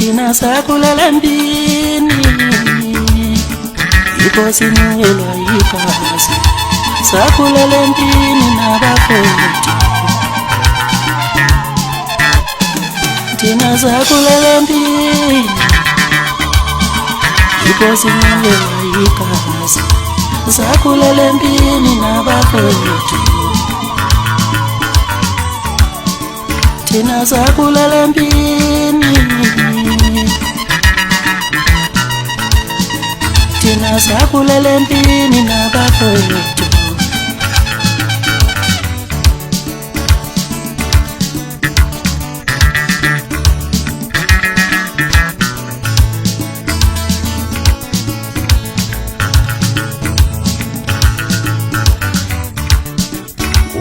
thina sakhulele empini yikho sinyukelwa yigazi sakhulele empini nabafowethu thina sakhulele empini yikho sinyukelwa yigazi sakhulele empini nabafowethu thina sakhulele empini thina sakhulele empini nabafowethu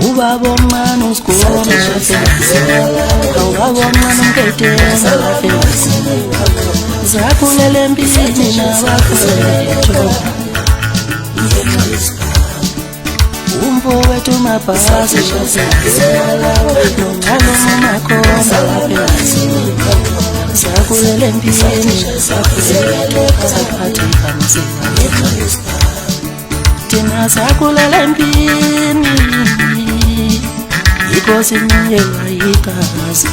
ubaba omncane usigoma awubaba omncane umketela sakhulele empini nabafowethu umfowethu mabhasi nongcalo umakhona sakhulele empini saphatheka nzima thina sakhulele empini yikho sinyukelwa yigazi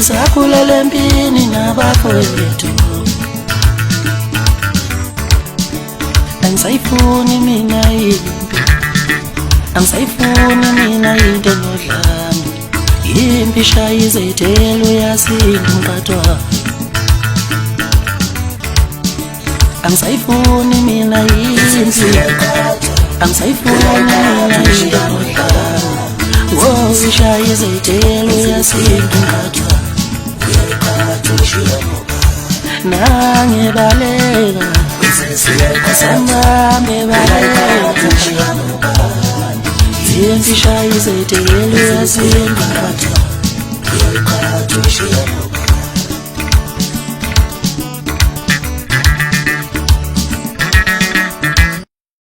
sakhulele empini nabafowethu angisayifuni mina impi angisayifuni mina into enodlame impi shaya izethelo yasinqathwa angisayifuni mina impi angisayifuni mina into enodlame ishaya izethelo yasinqathwa nangebaleka sambe baleka impi shaya izethelo yasinqathwa